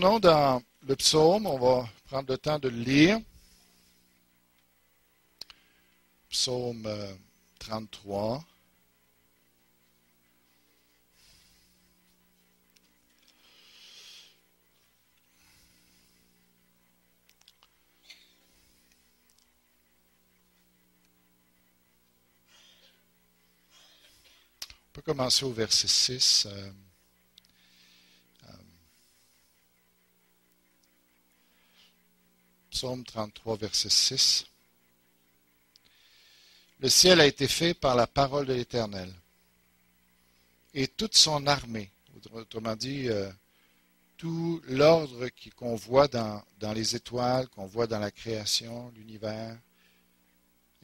retournons dans le psaume. On va prendre le temps de le lire. Psaume 33. On peut commencer au verset 6. Psaume 33, verset 6. Le ciel a été fait par la parole de l'Éternel, et toute son armée, autrement dit, tout l'ordre qu'on voit dans les étoiles, qu'on voit dans la création, l'univers,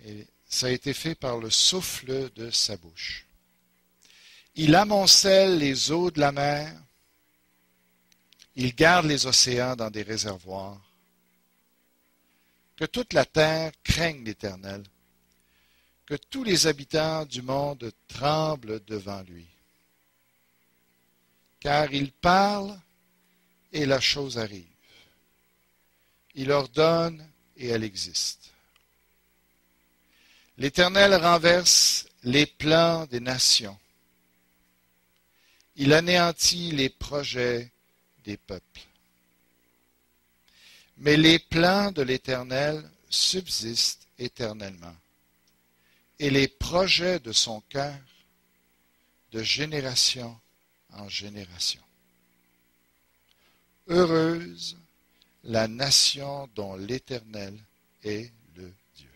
et ça a été fait par le souffle de sa bouche. Il amoncelle les eaux de la mer, il garde les océans dans des réservoirs. Que toute la terre craigne l'Éternel, que tous les habitants du monde tremblent devant lui. Car il parle et la chose arrive. Il ordonne et elle existe. L'Éternel renverse les plans des nations. Il anéantit les projets des peuples. Mais les plans de l'Éternel subsistent éternellement, et les projets de son cœur de génération en génération. Heureuse la nation dont l'Éternel est le Dieu.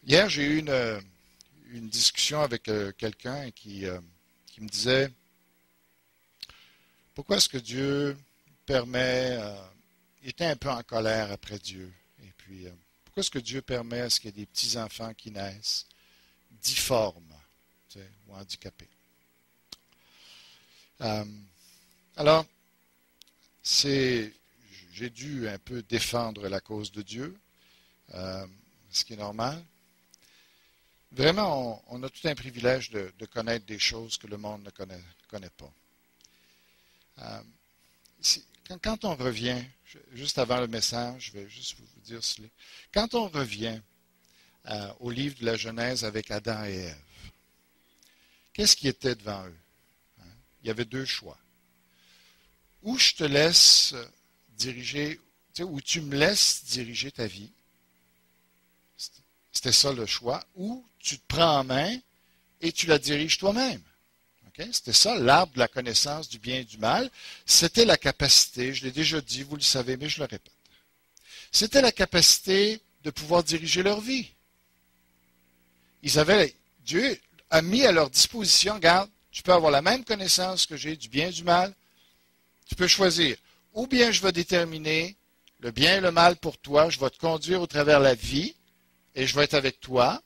Hier, j'ai eu une discussion avec quelqu'un qui me disait: pourquoi est-ce que Dieu permet, il était un peu en colère après Dieu, et puis pourquoi est-ce que Dieu permet à ce qu'il y ait des petits-enfants qui naissent difformes, ou handicapés? Alors, j'ai dû un peu défendre la cause de Dieu, ce qui est normal. Vraiment, on a tout un privilège de connaître des choses que le monde ne connaît pas. Quand on revient, juste avant le message, je vais juste vous dire cela. Quand on revient au livre de la Genèse avec Adam et Ève, qu'est-ce qui était devant eux? Il y avait deux choix. Ou je te laisse diriger, ou tu me laisses diriger ta vie. C'était ça le choix. Ou tu te prends en main et tu la diriges toi-même. Okay? C'était ça, l'arbre de la connaissance du bien et du mal. C'était la capacité, je l'ai déjà dit, vous le savez, mais je le répète. C'était la capacité de pouvoir diriger leur vie. Dieu a mis à leur disposition, regarde, tu peux avoir la même connaissance que j'ai du bien et du mal. Tu peux choisir. Ou bien je vais déterminer le bien et le mal pour toi, je vais te conduire au travers de la vie et je vais être avec toi.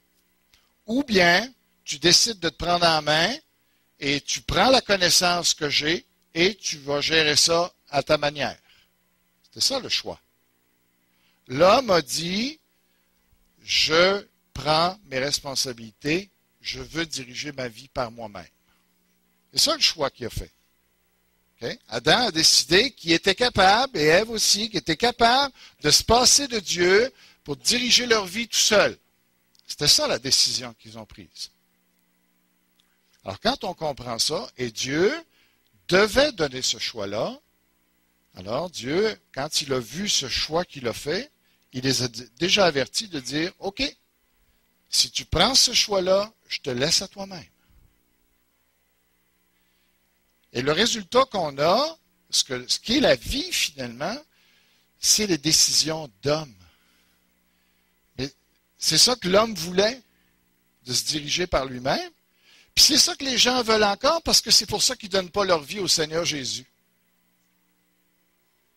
Ou bien tu décides de te prendre en main et tu prends la connaissance que j'ai et tu vas gérer ça à ta manière. C'était ça le choix. L'homme a dit, je prends mes responsabilités, je veux diriger ma vie par moi-même. C'est ça le choix qu'il a fait. Okay? Adam a décidé qu'il était capable, et Ève aussi, qu'il était capable de se passer de Dieu pour diriger leur vie tout seul. C'était ça la décision qu'ils ont prise. Alors quand on comprend ça, et Dieu devait donner ce choix-là, alors Dieu, quand il a vu ce choix qu'il a fait, il les a déjà avertis de dire, OK, si tu prends ce choix-là, je te laisse à toi-même. Et le résultat qu'on a, ce qui est la vie finalement, c'est les décisions d'hommes. Mais c'est ça que l'homme voulait, de se diriger par lui-même. Puis c'est ça que les gens veulent encore, parce que c'est pour ça qu'ils ne donnent pas leur vie au Seigneur Jésus.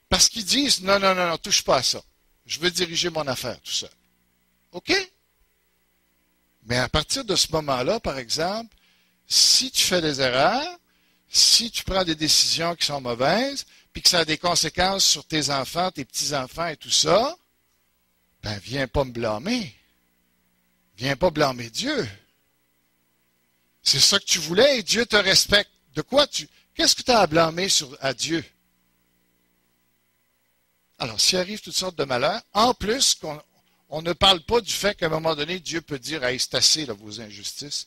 Parce qu'ils disent, non, touche pas à ça. Je veux diriger mon affaire tout seul. OK? Mais à partir de ce moment-là, par exemple, si tu fais des erreurs, si tu prends des décisions qui sont mauvaises, puis que ça a des conséquences sur tes enfants, tes petits-enfants et tout ça, ben viens pas me blâmer. Viens pas blâmer Dieu. C'est ça que tu voulais et Dieu te respecte. De quoi Qu'est-ce que tu as à blâmer à Dieu? Alors, s'il arrive toutes sortes de malheurs, en plus, on ne parle pas du fait qu'à un moment donné, Dieu peut dire, hey, c'est assez, là, vos injustices,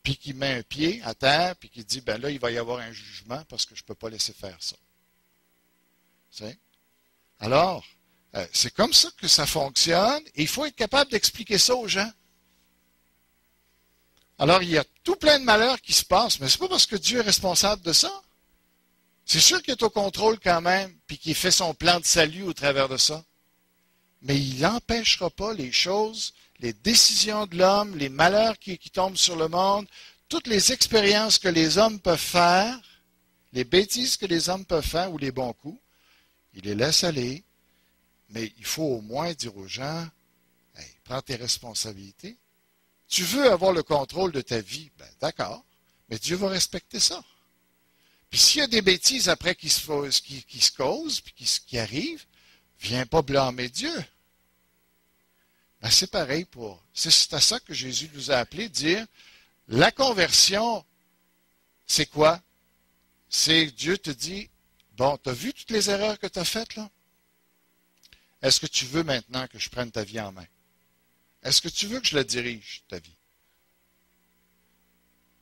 puis qu'il met un pied à terre, puis qu'il dit, ben là, il va y avoir un jugement parce que je ne peux pas laisser faire ça. Tu sais? Alors, c'est comme ça que ça fonctionne, et il faut être capable d'expliquer ça aux gens. Alors, il y a tout plein de malheurs qui se passent, mais ce n'est pas parce que Dieu est responsable de ça. C'est sûr qu'il est au contrôle quand même, puis qu'il fait son plan de salut au travers de ça. Mais il n'empêchera pas les choses, les décisions de l'homme, les malheurs qui tombent sur le monde, toutes les expériences que les hommes peuvent faire, les bêtises que les hommes peuvent faire ou les bons coups, il les laisse aller. Mais il faut au moins dire aux gens, hey, prends tes responsabilités. Tu veux avoir le contrôle de ta vie, ben d'accord, mais Dieu va respecter ça. Puis s'il y a des bêtises après qui se causent, puis qui arrivent, viens pas blâmer Dieu. Ben c'est pareil c'est à ça que Jésus nous a appelé, dire, la conversion, c'est quoi? C'est Dieu te dit, bon, tu as vu toutes les erreurs que tu as faites là? Est-ce que tu veux maintenant que je prenne ta vie en main? Est-ce que tu veux que je la dirige, ta vie?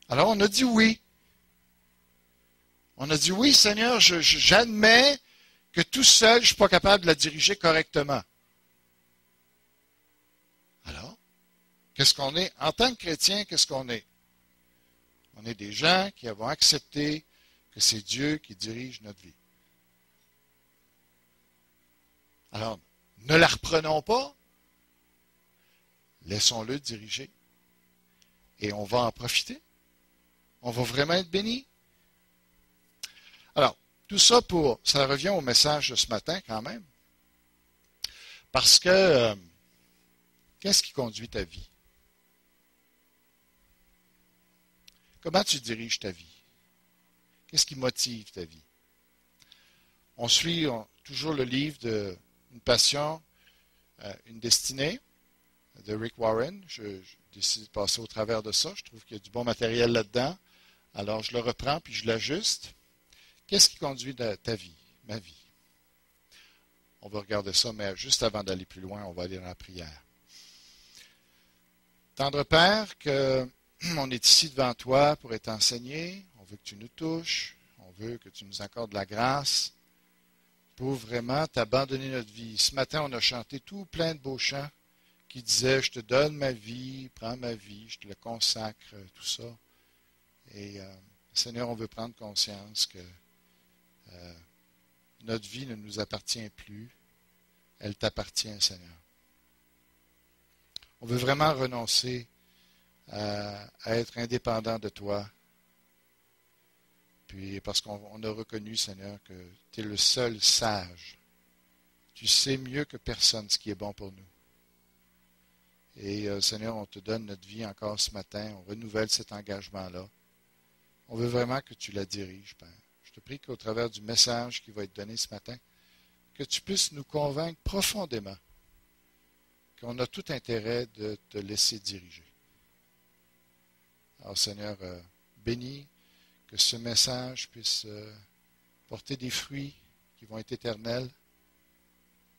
Alors on a dit oui. On a dit oui, Seigneur, j'admets que tout seul, je ne suis pas capable de la diriger correctement. Alors, qu'est-ce qu'on est? En tant que chrétien, qu'est-ce qu'on est? On est des gens qui avons accepté que c'est Dieu qui dirige notre vie. Alors, ne la reprenons pas, laissons-le diriger. Et on va en profiter. On va vraiment être bénis. Alors, tout ça ça revient au message de ce matin quand même. Parce que, qu'est-ce qui conduit ta vie? Comment tu diriges ta vie? Qu'est-ce qui motive ta vie? On suit toujours le livre de Une passion, une destinée de Rick Warren. Je décide de passer au travers de ça. Je trouve qu'il y a du bon matériel là-dedans. Alors, je le reprends puis je l'ajuste. Qu'est-ce qui conduit ta vie, ma vie? On va regarder ça, mais juste avant d'aller plus loin, on va aller dans la prière. Tendre Père, on est ici devant toi pour être enseigné. On veut que tu nous touches. On veut que tu nous accordes la grâce pour vraiment t'abandonner notre vie. Ce matin, on a chanté tout plein de beaux chants qui disaient « Je te donne ma vie, prends ma vie, je te le consacre », tout ça. Et Seigneur, on veut prendre conscience que notre vie ne nous appartient plus. Elle t'appartient, Seigneur. On veut vraiment renoncer à être indépendant de toi. Puis parce qu'on a reconnu, Seigneur, que tu es le seul sage. Tu sais mieux que personne ce qui est bon pour nous. Et Seigneur, on te donne notre vie encore ce matin. On renouvelle cet engagement-là. On veut vraiment que tu la diriges, Père. Je te prie qu'au travers du message qui va être donné ce matin, que tu puisses nous convaincre profondément qu'on a tout intérêt de te laisser diriger. Alors Seigneur, bénis que ce message puisse porter des fruits qui vont être éternels.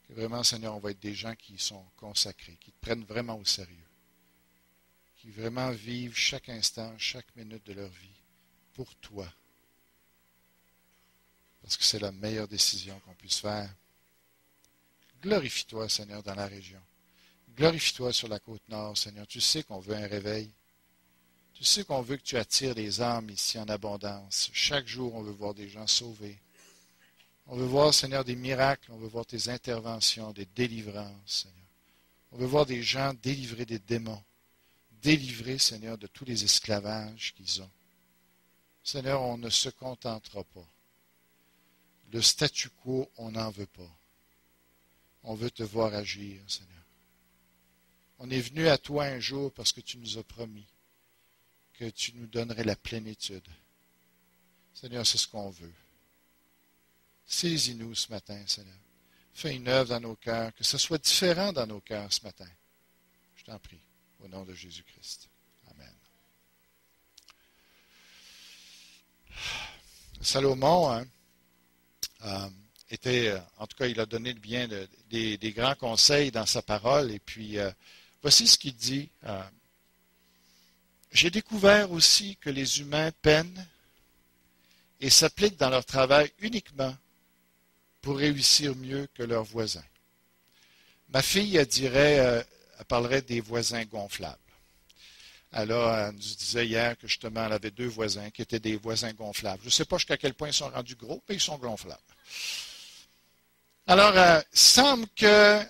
Que vraiment, Seigneur, on va être des gens qui sont consacrés, qui te prennent vraiment au sérieux, qui vraiment vivent chaque instant, chaque minute de leur vie pour toi. Parce que c'est la meilleure décision qu'on puisse faire. Glorifie-toi, Seigneur, dans la région. Glorifie-toi sur la côte nord, Seigneur. Tu sais qu'on veut un réveil. Tu sais qu'on veut que tu attires des âmes ici en abondance. Chaque jour, on veut voir des gens sauvés. On veut voir, Seigneur, des miracles. On veut voir tes interventions, des délivrances, Seigneur. On veut voir des gens délivrés des démons. Délivrés, Seigneur, de tous les esclavages qu'ils ont. Seigneur, on ne se contentera pas. Le statu quo, on n'en veut pas. On veut te voir agir, Seigneur. On est venu à toi un jour parce que tu nous as promis que tu nous donnerais la plénitude. Seigneur, c'est ce qu'on veut. Saisis-nous ce matin, Seigneur. Fais une œuvre dans nos cœurs, que ce soit différent dans nos cœurs ce matin. Je t'en prie, au nom de Jésus-Christ. Amen. Salomon hein, en tout cas, il a donné le bien des grands conseils dans sa parole. Et puis, voici ce qu'il dit. J'ai découvert aussi que les humains peinent et s'appliquent dans leur travail uniquement pour réussir mieux que leurs voisins. Ma fille, elle parlerait des voisins gonflables. Alors, elle nous disait hier que justement, elle avait 2 voisins qui étaient des voisins gonflables. Je ne sais pas jusqu'à quel point ils sont rendus gros, mais ils sont gonflables. Alors, il semble que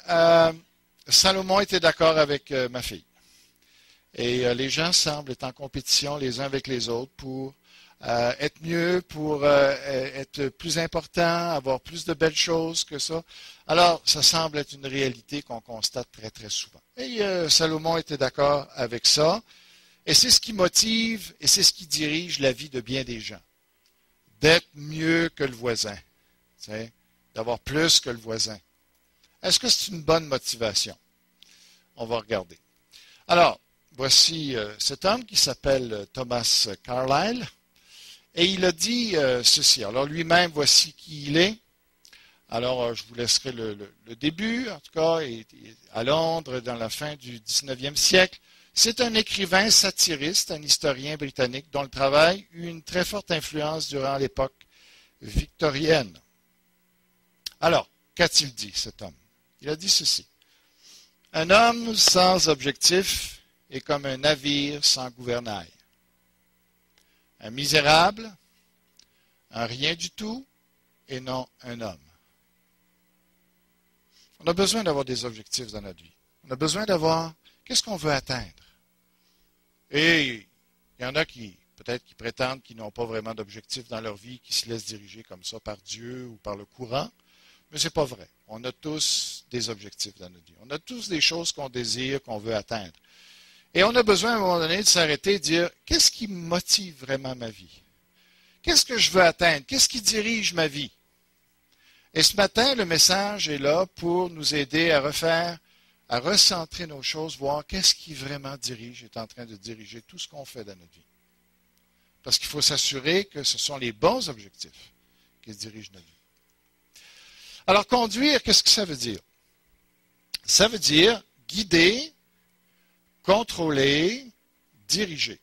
Salomon était d'accord avec ma fille. Et les gens semblent être en compétition les uns avec les autres pour être mieux, pour être plus important, avoir plus de belles choses que ça. Alors, ça semble être une réalité qu'on constate très, très souvent. Et Salomon était d'accord avec ça. Et c'est ce qui motive et c'est ce qui dirige la vie de bien des gens. D'être mieux que le voisin. D'avoir plus que le voisin. Est-ce que c'est une bonne motivation? On va regarder. Alors, voici cet homme qui s'appelle Thomas Carlyle. Et il a dit ceci. Alors lui-même, voici qui il est. Alors, je vous laisserai le début. En tout cas, à Londres, dans la fin du 19e siècle. C'est un écrivain satiriste, un historien britannique dont le travail eut une très forte influence durant l'époque victorienne. Alors, qu'a-t-il dit, cet homme? Il a dit ceci. Un homme sans objectif est comme un navire sans gouvernail. Un misérable, un rien du tout, et non un homme. On a besoin d'avoir des objectifs dans notre vie. On a besoin d'avoir qu'est-ce qu'on veut atteindre. Et il y en a qui, peut-être, qui prétendent qu'ils n'ont pas vraiment d'objectifs dans leur vie, qui se laissent diriger comme ça par Dieu ou par le courant. Mais ce n'est pas vrai. On a tous des objectifs dans notre vie. On a tous des choses qu'on désire, qu'on veut atteindre. Et on a besoin à un moment donné de s'arrêter et de dire, qu'est-ce qui motive vraiment ma vie? Qu'est-ce que je veux atteindre? Qu'est-ce qui dirige ma vie? Et ce matin, le message est là pour nous aider à recentrer nos choses, voir qu'est-ce qui vraiment est en train de diriger tout ce qu'on fait dans notre vie. Parce qu'il faut s'assurer que ce sont les bons objectifs qui dirigent notre vie. Alors, conduire, qu'est-ce que ça veut dire? Ça veut dire guider, contrôler, diriger.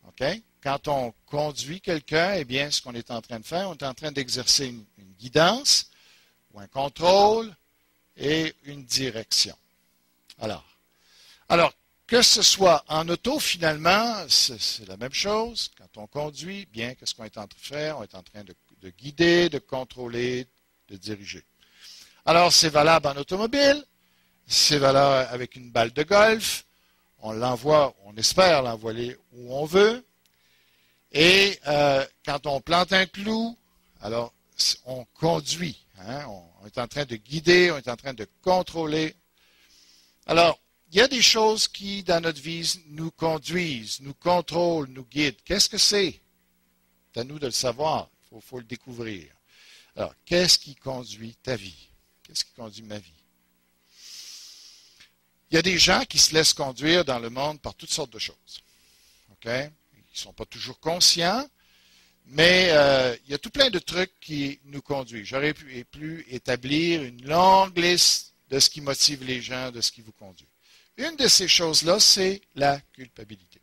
OK? Quand on conduit quelqu'un, eh bien, ce qu'on est en train de faire, on est en train d'exercer une guidance ou un contrôle et une direction. Alors, que ce soit en auto, finalement, c'est la même chose. Quand on conduit, bien, qu'est-ce qu'on est en train de faire? On est en train de guider, de contrôler, de diriger. Alors, c'est valable en automobile, c'est valable avec une balle de golf. On l'envoie, on espère l'envoyer où on veut. Et quand on plante un clou, alors on conduit. Hein? On est en train de guider, on est en train de contrôler. Alors, il y a des choses qui, dans notre vie, nous conduisent, nous contrôlent, nous guident. Qu'est-ce que c'est? C'est à nous de le savoir. Il faut le découvrir. Alors, qu'est-ce qui conduit ta vie? Qu'est-ce qui conduit ma vie? Il y a des gens qui se laissent conduire dans le monde par toutes sortes de choses. OK? Ils ne sont pas toujours conscients, mais il y a tout plein de trucs qui nous conduisent. J'aurais pu établir une longue liste de ce qui motive les gens, de ce qui vous conduit. Une de ces choses-là, c'est la culpabilité.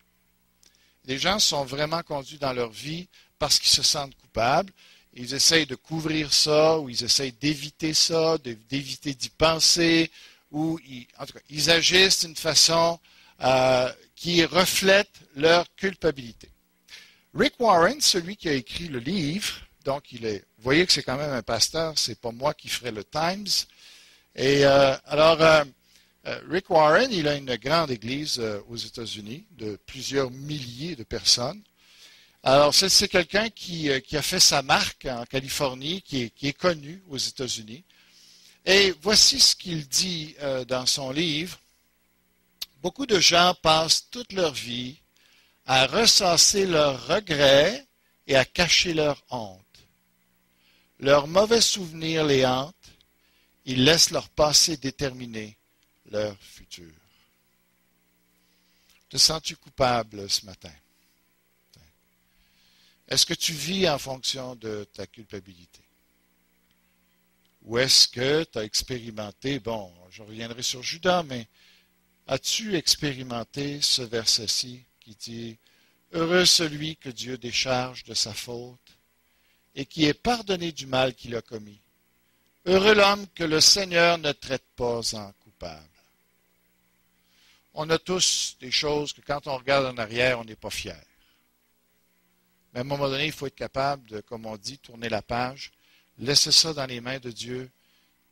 Les gens sont vraiment conduits dans leur vie parce qu'ils se sentent coupables. Ils essayent de couvrir ça, ou ils essayent d'éviter ça, d'éviter d'y penser, ou en tout cas, ils agissent d'une façon qui reflète leur culpabilité. Rick Warren, celui qui a écrit le livre, donc vous voyez que c'est quand même un pasteur, c'est pas moi qui ferai le Times. Et Rick Warren, il a une grande église aux États-Unis de plusieurs milliers de personnes. Alors, c'est quelqu'un qui a fait sa marque en Californie, qui est connu aux États-Unis. Et voici ce qu'il dit dans son livre. Beaucoup de gens passent toute leur vie à ressasser leurs regrets et à cacher leur honte. Leurs mauvais souvenirs les hantent. Ils laissent leur passé déterminer leur futur. Te sens-tu coupable ce matin? Est-ce que tu vis en fonction de ta culpabilité? Ou est-ce que tu as expérimenté, bon, je reviendrai sur Judas, mais as-tu expérimenté ce verset-ci qui dit « Heureux celui que Dieu décharge de sa faute et qui est pardonné du mal qu'il a commis. Heureux l'homme que le Seigneur ne traite pas en coupable. » On a tous des choses que quand on regarde en arrière, on n'est pas fier. Mais à un moment donné, il faut être capable de, comme on dit, tourner la page, laisser ça dans les mains de Dieu,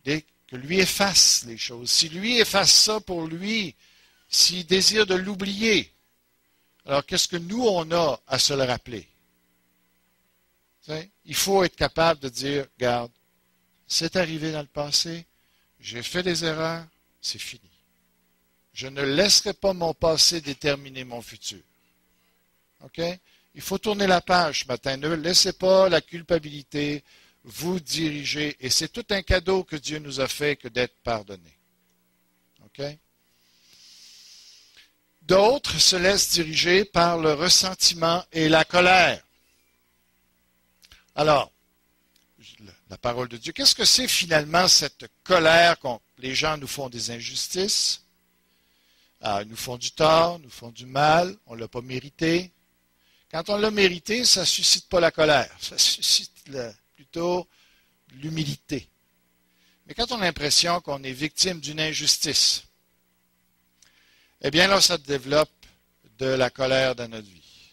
que lui efface les choses. Si lui efface ça pour lui, s'il désire de l'oublier, alors qu'est-ce que nous, on a à se le rappeler? Il faut être capable de dire, regarde, c'est arrivé dans le passé, j'ai fait des erreurs, c'est fini. Je ne laisserai pas mon passé déterminer mon futur. OK? Il faut tourner la page ce matin. Ne laissez pas la culpabilité vous diriger. Et c'est tout un cadeau que Dieu nous a fait que d'être pardonné. OK? D'autres se laissent diriger par le ressentiment et la colère. Alors, la parole de Dieu, qu'est-ce que c'est finalement cette colère quand les gens nous font des injustices? Ils nous font du tort, nous font du mal, on ne l'a pas mérité. Quand on l'a mérité, ça ne suscite pas la colère, ça suscite plutôt l'humilité. Mais quand on a l'impression qu'on est victime d'une injustice, eh bien là, ça développe de la colère dans notre vie.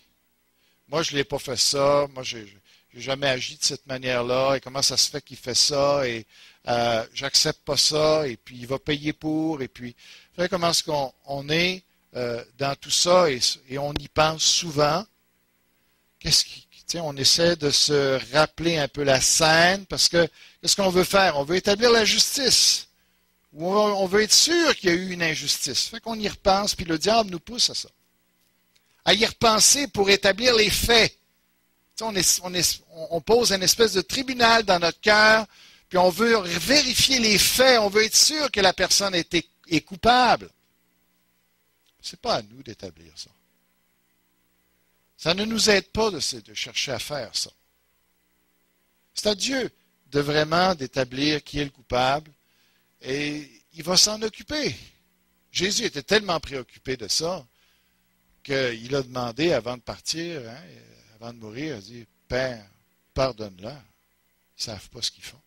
Moi, je ne l'ai pas fait ça, moi, je n'ai jamais agi de cette manière-là, et comment ça se fait qu'il fait ça, et j'accepte pas ça, et puis il va payer pour, et puis, vous savez comment est-ce qu'on est dans tout ça, et on y pense souvent. On essaie de se rappeler un peu la scène, parce que qu'est-ce qu'on veut faire? On veut établir la justice. Ou on veut être sûr qu'il y a eu une injustice. Fait qu'on y repense, puis le diable nous pousse à ça. À y repenser pour établir les faits. On pose une espèce de tribunal dans notre cœur, puis on veut vérifier les faits, on veut être sûr que la personne est coupable. Ce n'est pas à nous d'établir ça. Ça ne nous aide pas de chercher à faire ça. C'est à Dieu de vraiment d'établir qui est le coupable, et il va s'en occuper. Jésus était tellement préoccupé de ça qu'il a demandé avant de partir, avant de mourir, il a dit, « Père, pardonne-leur. Ils ne savent pas ce qu'ils font. »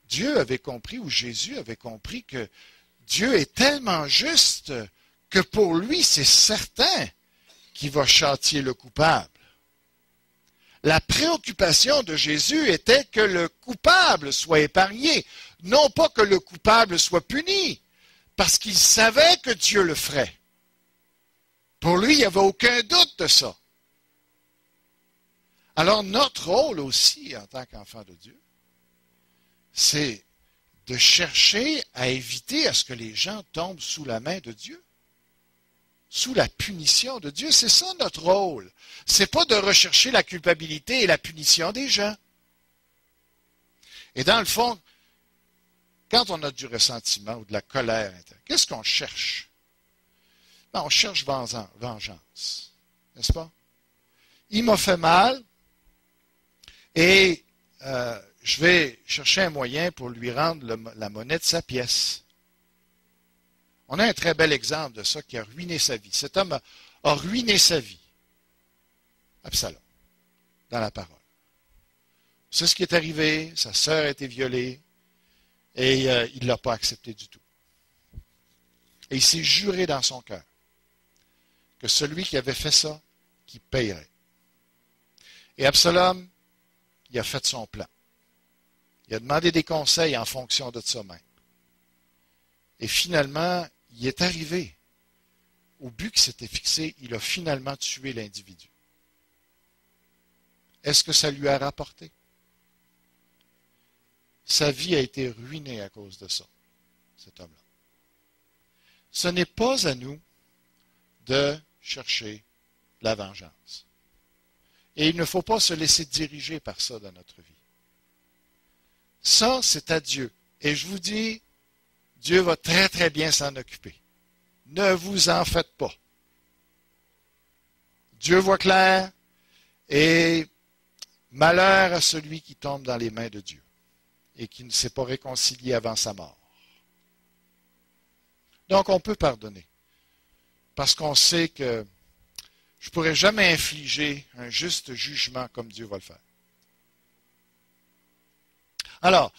Dieu avait compris, ou Jésus avait compris que Dieu est tellement juste que pour lui, c'est certain qu'il va châtier le coupable. La préoccupation de Jésus était que le coupable soit épargné, non pas que le coupable soit puni, parce qu'il savait que Dieu le ferait. Pour lui, il n'y avait aucun doute de ça. Alors notre rôle aussi, en tant qu'enfant de Dieu, c'est de chercher à éviter à ce que les gens tombent sous la main de Dieu, sous la punition de Dieu. C'est ça notre rôle. Ce n'est pas de rechercher la culpabilité et la punition des gens. Et dans le fond, quand on a du ressentiment ou de la colère, qu'est-ce qu'on cherche? Ben, on cherche vengeance, n'est-ce pas? Il m'a fait mal et je vais chercher un moyen pour lui rendre la monnaie de sa pièce. On a un très bel exemple de ça qui a ruiné sa vie. Cet homme a ruiné sa vie. Absalom, dans la parole. C'est ce qui est arrivé, sa sœur a été violée et il ne l'a pas accepté du tout. Et il s'est juré dans son cœur que celui qui avait fait ça, qu'il payerait. Et Absalom, il a fait son plan. Il a demandé des conseils en fonction de ça même. Et finalement, il est arrivé au but qui s'était fixé, il a finalement tué l'individu. Est-ce que ça lui a rapporté? Sa vie a été ruinée à cause de ça, cet homme-là. Ce n'est pas à nous de chercher la vengeance. Et il ne faut pas se laisser diriger par ça dans notre vie. Ça, c'est à Dieu. Et je vous dis, Dieu va très, très bien s'en occuper. Ne vous en faites pas. Dieu voit clair, Et malheur à celui qui tombe dans les mains de Dieu et qui ne s'est pas réconcilié avant sa mort. Donc, on peut pardonner parce qu'on sait que je ne pourrai jamais infliger un juste jugement comme Dieu va le faire. Alors,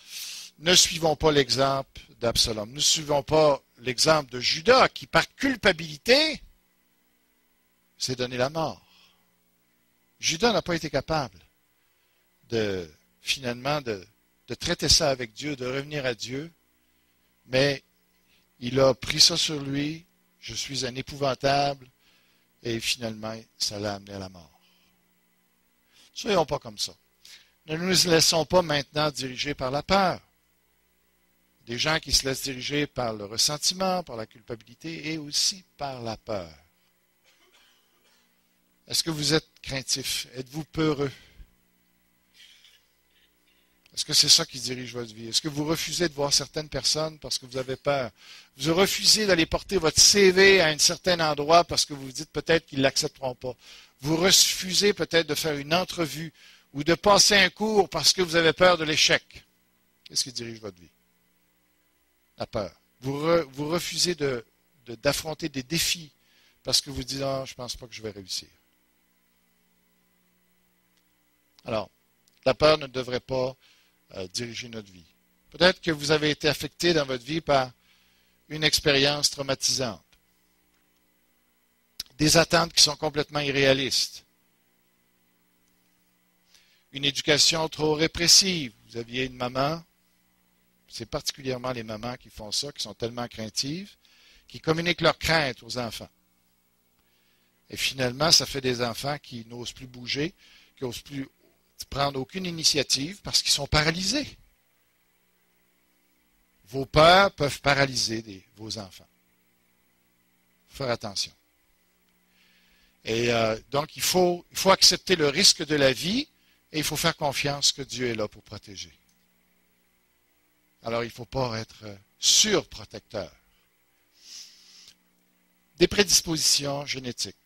ne suivons pas l'exemple d'Absalom. Ne suivons pas l'exemple de Judas qui, par culpabilité, s'est donné la mort. Judas n'a pas été capable finalement de traiter ça avec Dieu, de revenir à Dieu, mais il a pris ça sur lui, je suis un épouvantable, et finalement, ça l'a amené à la mort. Ne soyons pas comme ça. Ne nous laissons pas maintenant diriger par la peur. Des gens qui se laissent diriger par le ressentiment, par la culpabilité et aussi par la peur. Est-ce que vous êtes craintif? Êtes-vous peureux? Est-ce que c'est ça qui dirige votre vie? Est-ce que vous refusez de voir certaines personnes parce que vous avez peur? Vous refusez d'aller porter votre CV à un certain endroit parce que vous vous dites peut-être qu'ils ne l'accepteront pas. Vous refusez peut-être de faire une entrevue ou de passer un cours parce que vous avez peur de l'échec. Qu'est-ce qui dirige votre vie? La peur. Vous refusez d'affronter des défis parce que vous dites « Ah, je ne pense pas que je vais réussir ». Alors, la peur ne devrait pas diriger notre vie. Peut-être que vous avez été affecté dans votre vie par une expérience traumatisante. Des attentes qui sont complètement irréalistes. Une éducation trop répressive. Vous aviez une maman, c'est particulièrement les mamans qui font ça, qui sont tellement craintives, qui communiquent leurs craintes aux enfants. Et finalement, ça fait des enfants qui n'osent plus bouger, qui n'osent plus prendre aucune initiative parce qu'ils sont paralysés. Vos peurs peuvent paralyser vos enfants. Il faut faire attention. Et donc, il faut accepter le risque de la vie et il faut faire confiance que Dieu est là pour protéger. Alors, il ne faut pas être surprotecteur. Des prédispositions génétiques.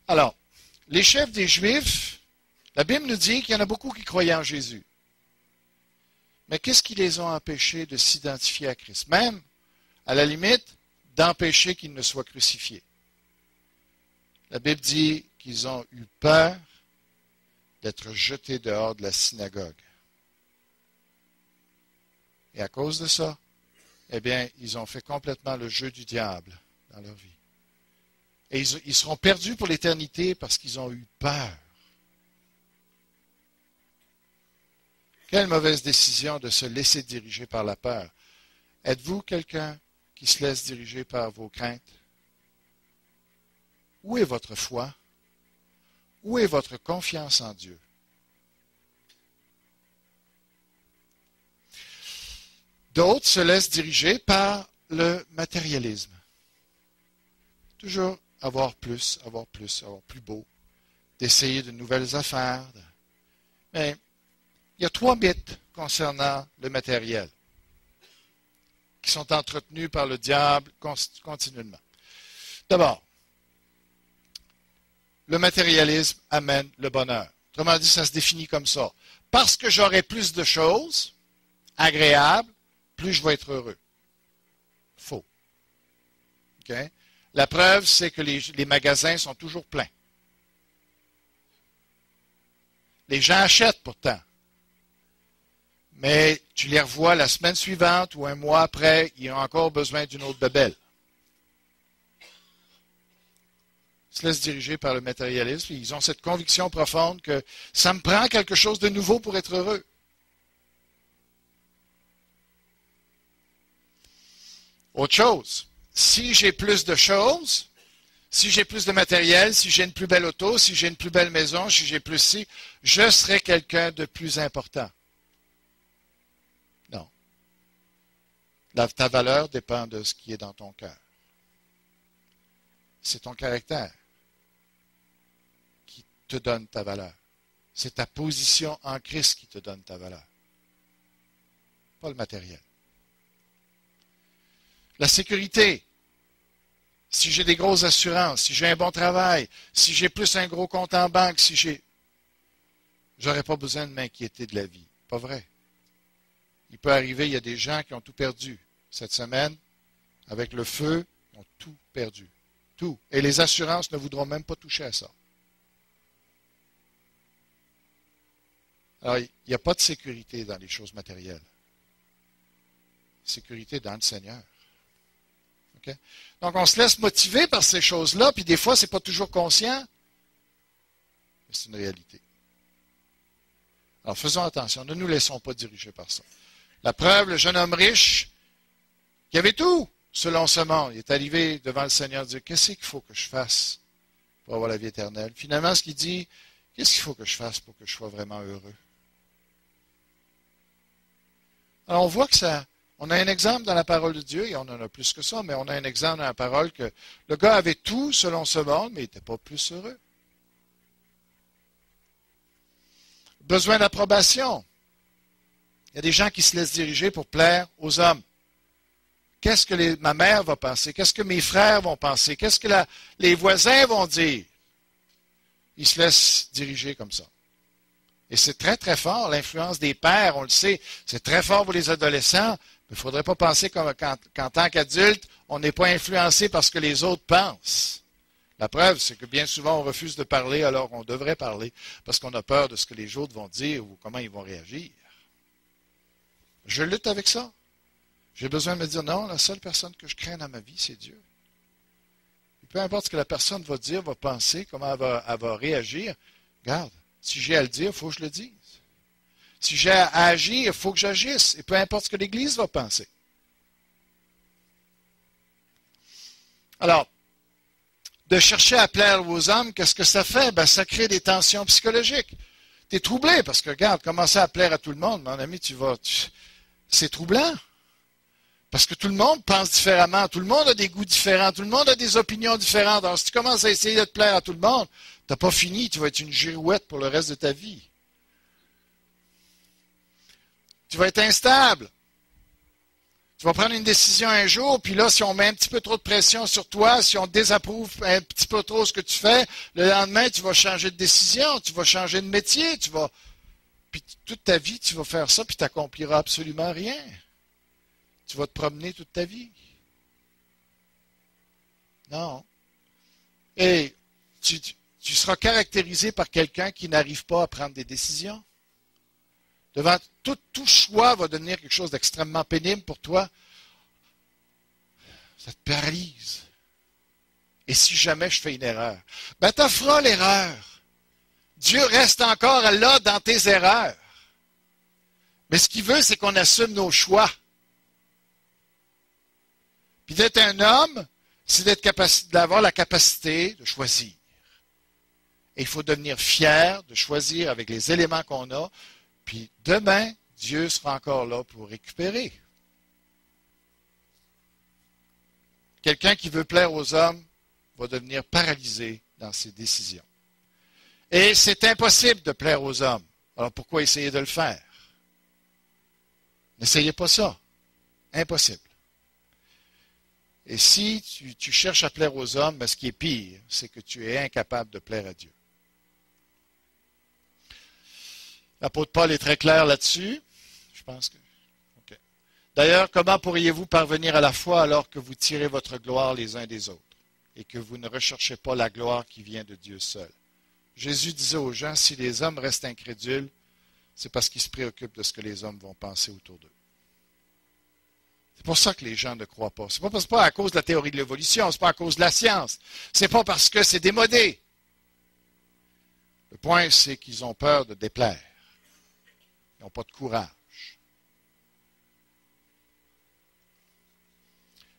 Alors, les chefs des Juifs, la Bible nous dit qu'il y en a beaucoup qui croyaient en Jésus. Mais qu'est-ce qui les a empêchés de s'identifier à Christ? Même, à la limite, d'empêcher qu'il ne soit crucifié. La Bible dit qu'ils ont eu peur d'être jetés dehors de la synagogue. Et à cause de ça, eh bien, ils ont fait complètement le jeu du diable dans leur vie. Et ils seront perdus pour l'éternité parce qu'ils ont eu peur. Quelle mauvaise décision de se laisser diriger par la peur. Êtes-vous quelqu'un qui se laisse diriger par vos craintes? Où est votre foi? Où est votre confiance en Dieu? D'autres se laissent diriger par le matérialisme. Toujours avoir plus, avoir plus beau, d'essayer de nouvelles affaires. Mais il y a 3 mythes concernant le matériel qui sont entretenus par le diable continuellement. D'abord, le matérialisme amène le bonheur. Autrement dit, ça se définit comme ça. Parce que j'aurai plus de choses agréables, plus je vais être heureux. Faux. Okay? La preuve, c'est que les magasins sont toujours pleins. Les gens achètent pourtant. Mais tu les revois la semaine suivante ou un mois après, ils ont encore besoin d'une autre bebelle. Ils se laissent diriger par le matérialisme. Ils ont cette conviction profonde que ça me prend quelque chose de nouveau pour être heureux. Autre chose, si j'ai plus de choses, si j'ai plus de matériel, si j'ai une plus belle auto, si j'ai une plus belle maison, si j'ai plus ci, je serai quelqu'un de plus important. Non. Ta valeur dépend de ce qui est dans ton cœur. C'est ton caractère qui te donne ta valeur. C'est ta position en Christ qui te donne ta valeur. Pas le matériel. La sécurité. si j'ai des grosses assurances, si j'ai un bon travail, si j'ai plus un gros compte en banque, si j'ai... J'aurais pas besoin de m'inquiéter de la vie. Pas vrai. Il peut arriver, il y a des gens qui ont tout perdu. Cette semaine, avec le feu, ils ont tout perdu. Tout. Et les assurances ne voudront même pas toucher à ça. Alors, il n'y a pas de sécurité dans les choses matérielles. Sécurité dans le Seigneur. Okay? Donc, on se laisse motiver par ces choses-là, puis des fois, ce n'est pas toujours conscient, mais c'est une réalité. Alors, faisons attention, ne nous laissons pas diriger par ça. La preuve, le jeune homme riche, qui avait tout, selon ce monde, il est arrivé devant le Seigneur et dit, qu'est-ce qu'il faut que je fasse pour avoir la vie éternelle? Finalement, ce qu'il dit, qu'est-ce qu'il faut que je fasse pour que je sois vraiment heureux? Alors, on voit que ça, on a un exemple dans la parole de Dieu, et on en a plus que ça, mais on a un exemple dans la parole que le gars avait tout selon ce monde, mais il n'était pas plus heureux. Besoin d'approbation. Il y a des gens qui se laissent diriger pour plaire aux hommes. Qu'est-ce que ma mère va penser? Qu'est-ce que mes frères vont penser? Qu'est-ce que les voisins vont dire? Ils se laissent diriger comme ça. Et c'est très, très fort, l'influence des pères, on le sait, c'est très fort pour les adolescents, mais il ne faudrait pas penser qu'en tant qu'adulte, on n'est pas influencé par ce que les autres pensent. La preuve, c'est que bien souvent, on refuse de parler alors qu'on devrait parler, parce qu'on a peur de ce que les autres vont dire ou comment ils vont réagir. Je lutte avec ça. J'ai besoin de me dire, non, la seule personne que je crains dans ma vie, c'est Dieu. Et peu importe ce que la personne va dire, va penser, comment elle va réagir, regarde, si j'ai à le dire, il faut que je le dise. Si j'ai à agir, il faut que j'agisse. Et peu importe ce que l'Église va penser. Alors, de chercher à plaire aux hommes, qu'est-ce que ça fait? Ben, ça crée des tensions psychologiques. Tu es troublé parce que, regarde, commencer à plaire à tout le monde, mon ami, c'est troublant. Parce que tout le monde pense différemment, tout le monde a des goûts différents, tout le monde a des opinions différentes. Alors, si tu commences à essayer de te plaire à tout le monde, tu n'as pas fini, tu vas être une girouette pour le reste de ta vie. Tu vas être instable. Tu vas prendre une décision un jour, puis là, si on met un petit peu trop de pression sur toi, si on désapprouve un petit peu trop ce que tu fais, le lendemain, tu vas changer de décision, tu vas changer de métier, puis toute ta vie, tu vas faire ça, puis tu n'accompliras absolument rien. Tu vas te promener toute ta vie. Non. Et tu seras caractérisé par quelqu'un qui n'arrive pas à prendre des décisions. Devant tout choix va devenir quelque chose d'extrêmement pénible pour toi. Ça te paralyse. Et si jamais je fais une erreur? Ben, tu feras l'erreur. Dieu reste encore là dans tes erreurs. Mais ce qu'il veut, c'est qu'on assume nos choix. Puis d'être un homme, c'est d'avoir la capacité de choisir. Et il faut devenir fier de choisir avec les éléments qu'on a. Puis demain, Dieu sera encore là pour récupérer. Quelqu'un qui veut plaire aux hommes va devenir paralysé dans ses décisions. Et c'est impossible de plaire aux hommes. Alors pourquoi essayer de le faire? N'essayez pas ça. Impossible. Et si tu cherches à plaire aux hommes, ben, ce qui est pire, c'est que tu es incapable de plaire à Dieu. L'apôtre Paul est très clair là-dessus. Je pense que. Okay. D'ailleurs, comment pourriez-vous parvenir à la foi alors que vous tirez votre gloire les uns des autres et que vous ne recherchez pas la gloire qui vient de Dieu seul? Jésus disait aux gens, si les hommes restent incrédules, c'est parce qu'ils se préoccupent de ce que les hommes vont penser autour d'eux. C'est pour ça que les gens ne croient pas. Ce n'est pas à cause de la théorie de l'évolution, ce n'est pas à cause de la science. Ce n'est pas parce que c'est démodé. Le point, c'est qu'ils ont peur de déplaire. Ils n'ont pas de courage.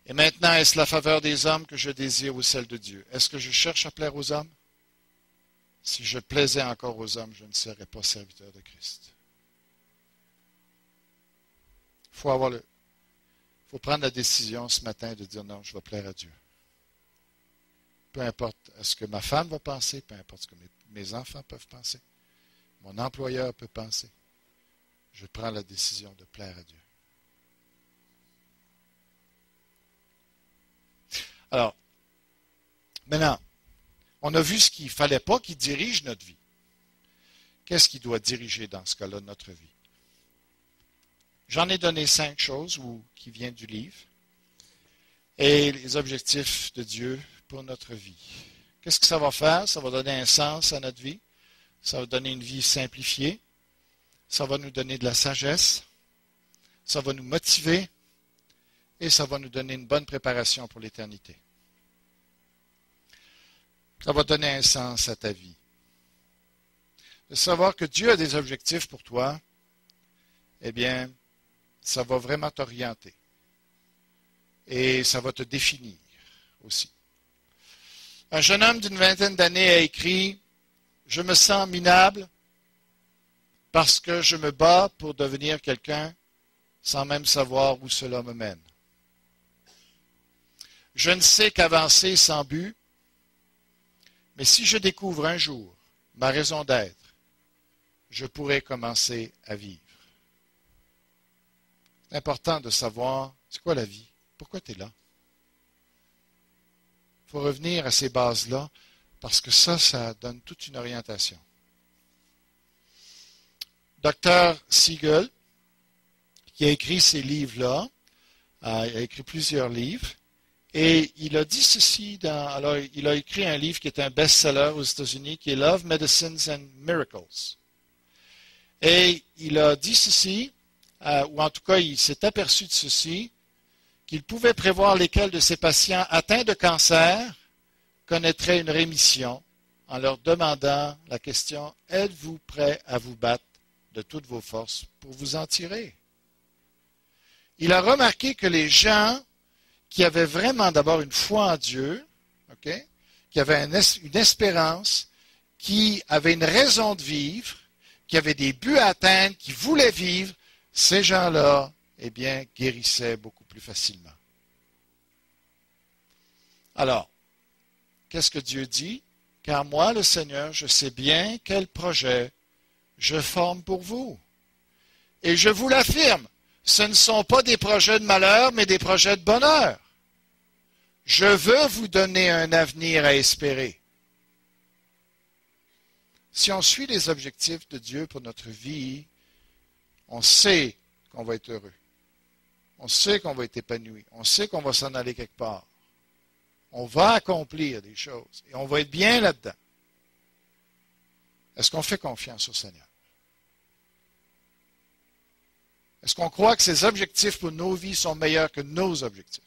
Et maintenant, est-ce la faveur des hommes que je désire ou celle de Dieu? Est-ce que je cherche à plaire aux hommes? Si je plaisais encore aux hommes, je ne serais pas serviteur de Christ. Il faut prendre la décision ce matin de dire non, je vais plaire à Dieu. Peu importe ce que ma femme va penser, peu importe ce que mes enfants peuvent penser, mon employeur peut penser. Je prends la décision de plaire à Dieu. Alors, Maintenant, on a vu ce qu'il ne fallait pas qui dirige notre vie. Qu'est-ce qui doit diriger dans ce cas-là notre vie? J'en ai donné 5 choses qui viennent du livre. Et les objectifs de Dieu pour notre vie. Qu'est-ce que ça va faire? Ça va donner un sens à notre vie. Ça va donner une vie simplifiée. Ça va nous donner de la sagesse. Ça va nous motiver. Et ça va nous donner une bonne préparation pour l'éternité. Ça va donner un sens à ta vie. De savoir que Dieu a des objectifs pour toi, eh bien, ça va vraiment t'orienter. Et ça va te définir aussi. Un jeune homme d'une vingtaine d'années a écrit « Je me sens minable parce que je me bats pour devenir quelqu'un sans même savoir où cela me mène. Je ne sais qu'avancer sans but, mais si je découvre un jour ma raison d'être, je pourrai commencer à vivre. » C'est important de savoir, c'est quoi la vie? Pourquoi tu es là? Il faut revenir à ces bases-là, parce que ça donne toute une orientation. Dr. Siegel, qui a écrit ces livres-là, il a écrit plusieurs livres, et il a dit ceci, alors il a écrit un livre qui est un best-seller aux États-Unis, qui est Love, Medicines and Miracles. Et il a dit ceci, ou en tout cas il s'est aperçu de ceci, qu'il pouvait prévoir lesquels de ses patients atteints de cancer connaîtraient une rémission en leur demandant la question « Êtes-vous prêt à vous battre de toutes vos forces pour vous en tirer? » Il a remarqué que les gens qui avaient vraiment d'abord une foi en Dieu, okay, qui avaient une espérance, qui avaient une raison de vivre, qui avaient des buts à atteindre, qui voulaient vivre, ces gens-là, eh bien, guérissaient beaucoup plus facilement. Alors, qu'est-ce que Dieu dit? Car moi, le Seigneur, je sais bien quel projet je forme pour vous. Et je vous l'affirme, ce ne sont pas des projets de malheur, mais des projets de bonheur. Je veux vous donner un avenir à espérer. Si on suit les objectifs de Dieu pour notre vie, on sait qu'on va être heureux. On sait qu'on va être épanoui. On sait qu'on va s'en aller quelque part. On va accomplir des choses et on va être bien là-dedans. Est-ce qu'on fait confiance au Seigneur? Est-ce qu'on croit que ses objectifs pour nos vies sont meilleurs que nos objectifs?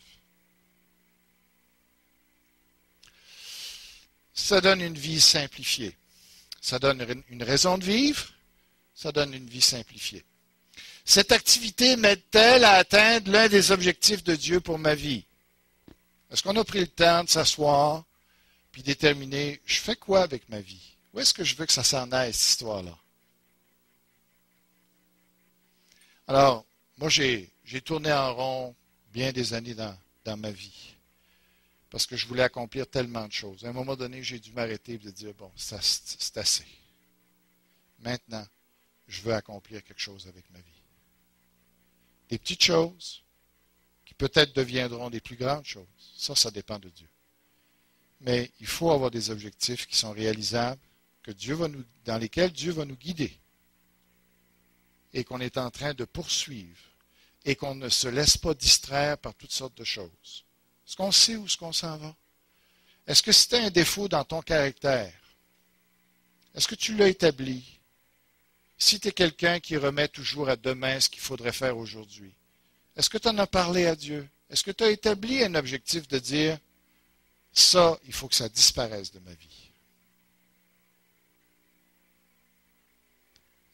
Ça donne une vie simplifiée. Ça donne une raison de vivre. Ça donne une vie simplifiée. Cette activité m'aide-t-elle à atteindre l'un des objectifs de Dieu pour ma vie? Est-ce qu'on a pris le temps de s'asseoir puis déterminer, je fais quoi avec ma vie? Où est-ce que je veux que ça s'en aille, cette histoire-là? Alors, moi, j'ai tourné en rond bien des années dans ma vie parce que je voulais accomplir tellement de choses. À un moment donné, j'ai dû m'arrêter et de dire, bon, c'est assez. Maintenant, je veux accomplir quelque chose avec ma vie. Des petites choses qui peut-être deviendront des plus grandes choses. Ça dépend de Dieu. Mais il faut avoir des objectifs qui sont réalisables, dans lesquels Dieu va nous guider et qu'on est en train de poursuivre et qu'on ne se laisse pas distraire par toutes sortes de choses. Est-ce qu'on sait où est-ce qu'on s'en va? Est-ce que c'était un défaut dans ton caractère? Est-ce que tu l'as établi? Si tu es quelqu'un qui remet toujours à demain ce qu'il faudrait faire aujourd'hui, est-ce que tu en as parlé à Dieu? Est-ce que tu as établi un objectif de dire, ça, il faut que ça disparaisse de ma vie?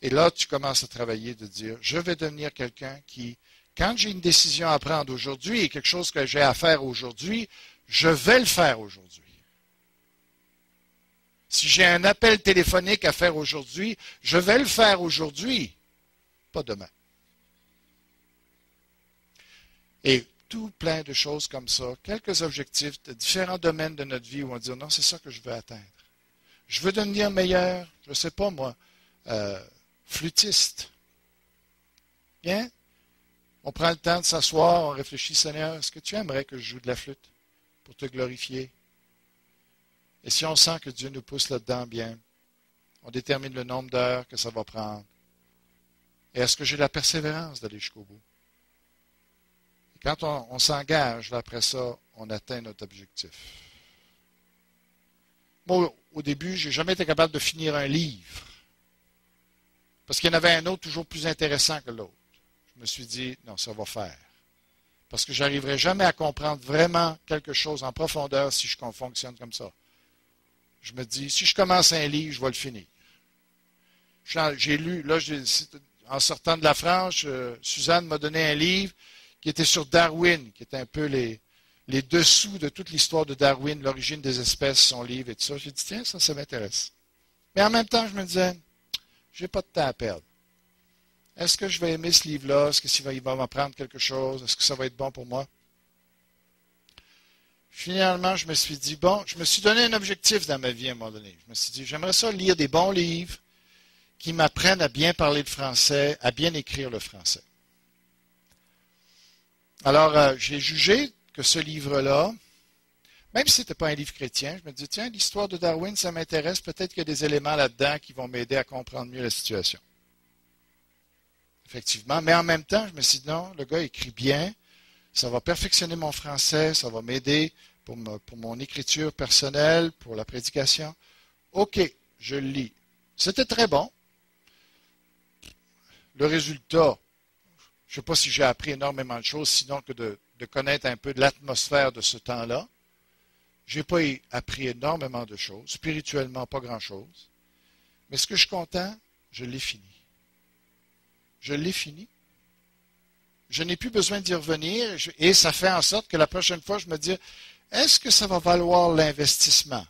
Et là, tu commences à travailler de dire, je vais devenir quelqu'un qui, quand j'ai une décision à prendre aujourd'hui et quelque chose que j'ai à faire aujourd'hui, je vais le faire aujourd'hui. Si j'ai un appel téléphonique à faire aujourd'hui, je vais le faire aujourd'hui, pas demain. Et tout plein de choses comme ça, quelques objectifs de différents domaines de notre vie où on dit, non, c'est ça que je veux atteindre. Je veux devenir meilleur, je ne sais pas moi, flûtiste. Bien? On prend le temps de s'asseoir, on réfléchit, Seigneur, est-ce que tu aimerais que je joue de la flûte pour te glorifier? Et si on sent que Dieu nous pousse là-dedans, bien, on détermine le nombre d'heures que ça va prendre. Et est-ce que j'ai la persévérance d'aller jusqu'au bout? Et quand on s'engage, après ça, on atteint notre objectif. Moi, au début, je n'ai jamais été capable de finir un livre. Parce qu'il y en avait un autre toujours plus intéressant que l'autre. Je me suis dit, non, ça va faire. Parce que je n'arriverai jamais à comprendre vraiment quelque chose en profondeur si je fonctionne comme ça. Je me dis, si je commence un livre, je vais le finir. J'ai lu, là, en sortant de la France, Suzanne m'a donné un livre qui était sur Darwin, qui était un peu les dessous de toute l'histoire de Darwin, l'origine des espèces, son livre et tout ça. J'ai dit, tiens, ça m'intéresse. Mais en même temps, je me disais, je n'ai pas de temps à perdre. Est-ce que je vais aimer ce livre-là? Est-ce qu'il va m'apprendre quelque chose? Est-ce que ça va être bon pour moi? Finalement, je me suis dit, bon, je me suis donné un objectif dans ma vie à un moment donné. Je me suis dit, j'aimerais ça lire des bons livres qui m'apprennent à bien parler le français, à bien écrire le français. Alors, j'ai jugé que ce livre-là, même si ce n'était pas un livre chrétien, je me dis, tiens, l'histoire de Darwin, ça m'intéresse, peut-être qu'il y a des éléments là-dedans qui vont m'aider à comprendre mieux la situation. Effectivement, mais en même temps, je me suis dit, non, le gars écrit bien, ça va perfectionner mon français, ça va m'aider pour mon écriture personnelle, pour la prédication. OK, je le lis. C'était très bon. Le résultat, je ne sais pas si j'ai appris énormément de choses, sinon que de connaître un peu de l'atmosphère de ce temps-là. Je n'ai pas appris énormément de choses, spirituellement pas grand-chose. Mais ce que je suis content, je l'ai fini. Je l'ai fini. Je n'ai plus besoin d'y revenir et ça fait en sorte que la prochaine fois, je me dis, est-ce que ça va valoir l'investissement,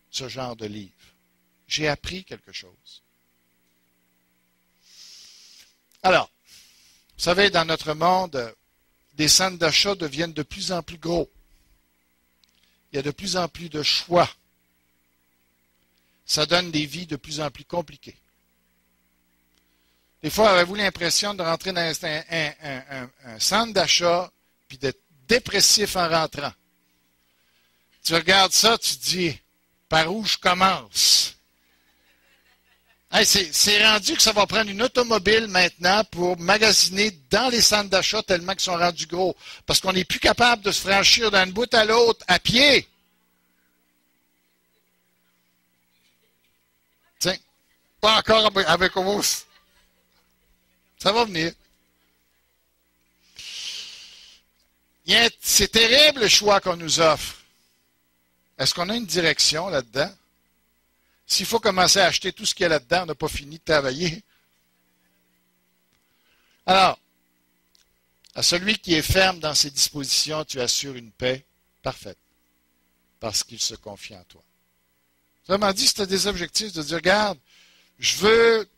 ce genre de livre? J'ai appris quelque chose. Alors, vous savez, dans notre monde, les centres d'achat deviennent de plus en plus gros. Il y a de plus en plus de choix. Ça donne des vies de plus en plus compliquées. Des fois, avez-vous l'impression de rentrer dans un centre d'achat puis d'être dépressif en rentrant? Tu regardes ça, tu te dis, par où je commence? Hey, c'est rendu que ça va prendre une automobile maintenant pour magasiner dans les centres d'achat tellement qu'ils sont rendus gros. Parce qu'on n'est plus capable de se franchir d'un bout à l'autre à pied. Tiens, pas encore avec vous. Ça va venir. C'est terrible le choix qu'on nous offre. Est-ce qu'on a une direction là-dedans? S'il faut commencer à acheter tout ce qu'il y a là-dedans, on n'a pas fini de travailler. Alors, à celui qui est ferme dans ses dispositions, tu assures une paix parfaite, parce qu'il se confie en toi. Autrement dit, si tu as des objectifs de dire, regarde, je veux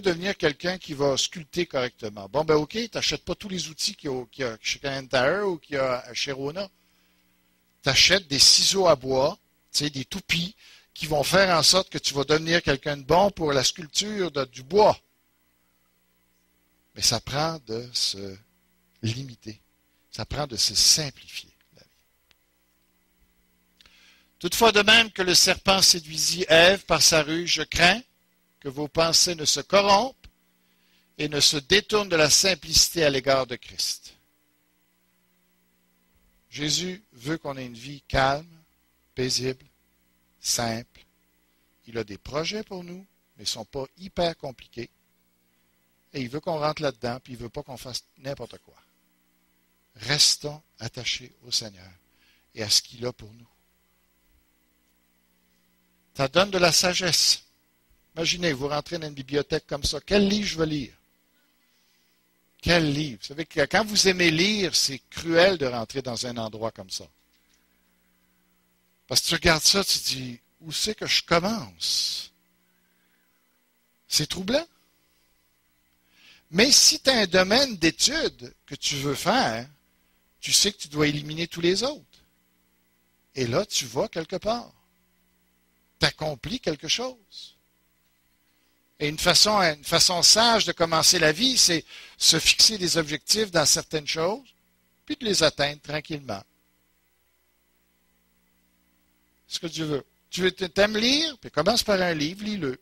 devenir quelqu'un qui va sculpter correctement. Bon, ben OK, tu n'achètes pas tous les outils qu'il y a chez Canadian Tire ou qu'il y a chez Rona. Tu achètes des ciseaux à bois, des toupis, qui vont faire en sorte que tu vas devenir quelqu'un de bon pour la sculpture du bois. Mais ça prend de se limiter. Ça prend de se simplifier, la vie. Toutefois, de même que le serpent séduisit Ève par sa ruse, je crains que vos pensées ne se corrompent et ne se détournent de la simplicité à l'égard de Christ. Jésus veut qu'on ait une vie calme, paisible, simple. Il a des projets pour nous, mais ils ne sont pas hyper compliqués. Et il veut qu'on rentre là-dedans, puis il ne veut pas qu'on fasse n'importe quoi. Restons attachés au Seigneur et à ce qu'il a pour nous. Ça donne de la sagesse. Imaginez, vous rentrez dans une bibliothèque comme ça. Quel livre je veux lire? Quel livre? Vous savez que quand vous aimez lire, c'est cruel de rentrer dans un endroit comme ça. Parce que tu regardes ça, tu te dis, où c'est que je commence? C'est troublant. Mais si tu as un domaine d'études que tu veux faire, tu sais que tu dois éliminer tous les autres. Et là, tu vas quelque part. Tu accomplis quelque chose. Et une façon sage de commencer la vie, c'est se fixer des objectifs dans certaines choses, puis de les atteindre tranquillement. ce que Dieu veut. Tu aimes lire? Puis commence par un livre, lis-le.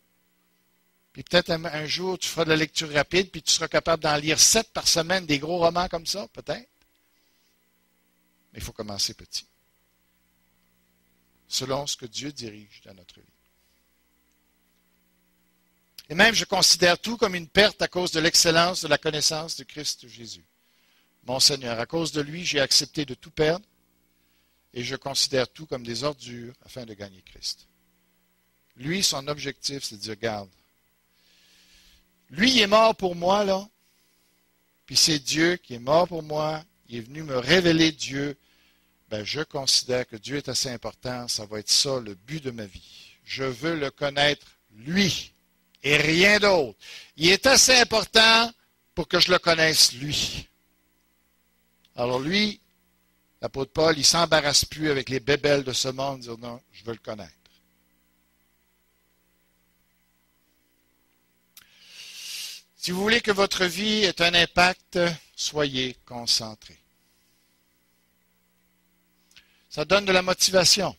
Puis peut-être un jour, tu feras de la lecture rapide, puis tu seras capable d'en lire 7 par semaine, des gros romans comme ça, peut-être. Mais il faut commencer petit. Selon ce que Dieu dirige dans notre vie. Et même, je considère tout comme une perte à cause de l'excellence de la connaissance de Christ Jésus. Mon Seigneur, à cause de lui, j'ai accepté de tout perdre, et je considère tout comme des ordures afin de gagner Christ. Lui, son objectif, c'est de dire, regarde, lui, il est mort pour moi, là, puis c'est Dieu qui est mort pour moi, il est venu me révéler Dieu. Ben, je considère que Dieu est assez important, ça va être ça le but de ma vie. Je veux le connaître, lui, et rien d'autre. Il est assez important pour que je le connaisse, lui. Alors lui, l'apôtre Paul, il ne s'embarrasse plus avec les bébelles de ce monde, dire non, je veux le connaître. Si vous voulez que votre vie ait un impact, soyez concentrés. Ça donne de la motivation.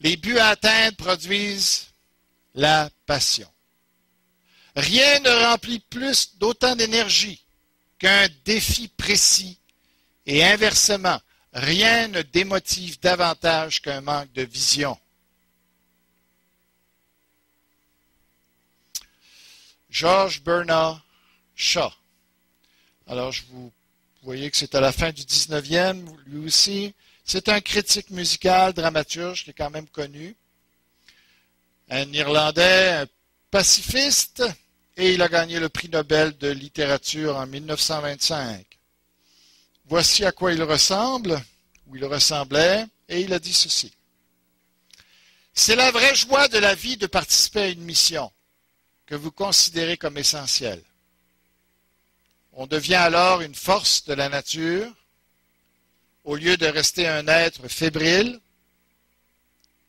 Les buts à atteindre produisent la passion. Rien ne remplit plus d'autant d'énergie qu'un défi précis et inversement, rien ne démotive davantage qu'un manque de vision. George Bernard Shaw. Alors, vous voyez que c'est à la fin du 19e, lui aussi. C'est un critique musical, dramaturge qui est quand même connu. Un Irlandais, un pacifiste, et il a gagné le prix Nobel de littérature en 1925. Voici à quoi il ressemble, ou il ressemblait, et il a dit ceci. C'est la vraie joie de la vie de participer à une mission que vous considérez comme essentielle. On devient alors une force de la nature, au lieu de rester un être fébrile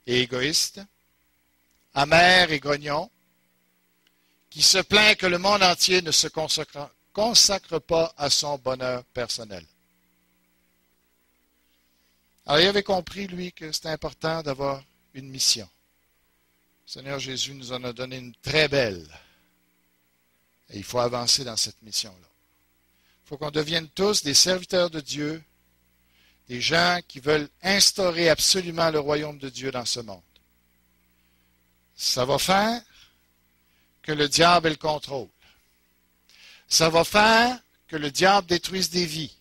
et égoïste, amer et grognon, qui se plaint que le monde entier ne se consacre pas à son bonheur personnel. Alors, il avait compris, lui, que c'était important d'avoir une mission. Le Seigneur Jésus nous en a donné une très belle. Et il faut avancer dans cette mission-là. Il faut qu'on devienne tous des serviteurs de Dieu, des gens qui veulent instaurer absolument le royaume de Dieu dans ce monde. Ça va faire que le diable ait le contrôle. Ça va faire que le diable détruise des vies.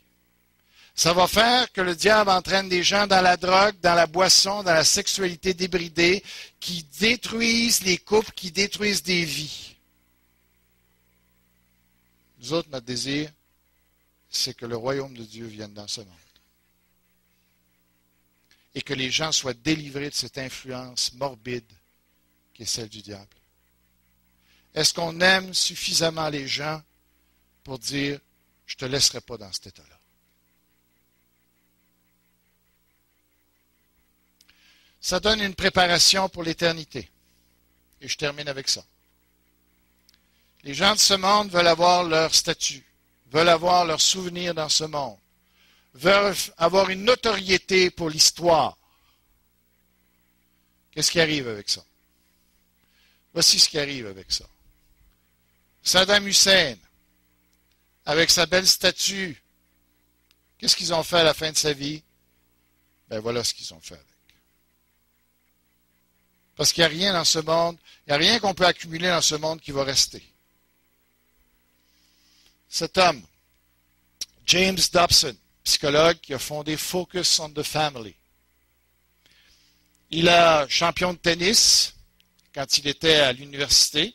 Ça va faire que le diable entraîne des gens dans la drogue, dans la boisson, dans la sexualité débridée, qui détruisent les couples, qui détruisent des vies. Nous autres, notre désir, c'est que le royaume de Dieu vienne dans ce monde. Et que les gens soient délivrés de cette influence morbide qui est celle du diable. Est-ce qu'on aime suffisamment les gens pour dire, je ne te laisserai pas dans cet état-là? Ça donne une préparation pour l'éternité. Et je termine avec ça. Les gens de ce monde veulent avoir leur statut, veulent avoir leur souvenir dans ce monde, veulent avoir une notoriété pour l'histoire. Qu'est-ce qui arrive avec ça? Voici ce qui arrive avec ça. Saddam Hussein, avec sa belle statue, qu'est-ce qu'ils ont fait à la fin de sa vie? Ben voilà ce qu'ils ont fait avec. Parce qu'il n'y a rien dans ce monde, il n'y a rien qu'on peut accumuler dans ce monde qui va rester. Cet homme, James Dobson, psychologue qui a fondé Focus on the Family, il est champion de tennis quand il était à l'université.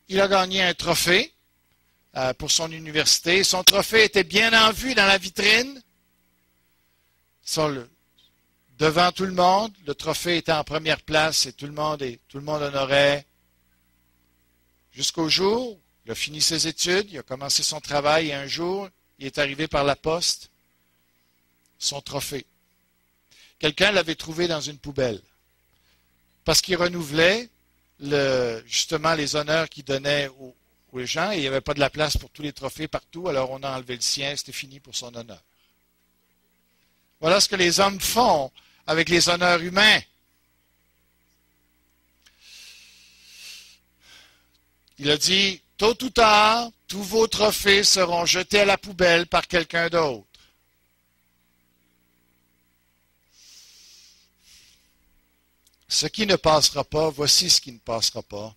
Il a gagné un trophée pour son université. Son trophée était bien en vue dans la vitrine. Devant tout le monde, le trophée était en première place et tout le monde honorait. Jusqu'au jour, il a fini ses études, il a commencé son travail et un jour, il est arrivé par la poste, son trophée. Quelqu'un l'avait trouvé dans une poubelle parce qu'il renouvelait justement les honneurs qu'il donnait aux gens et il n'y avait pas de la place pour tous les trophées partout, alors on a enlevé le sien, c'était fini pour son honneur. Voilà ce que les hommes font avec les honneurs humains. Il a dit, tôt ou tard, tous vos trophées seront jetés à la poubelle par quelqu'un d'autre. Ce qui ne passera pas, voici ce qui ne passera pas.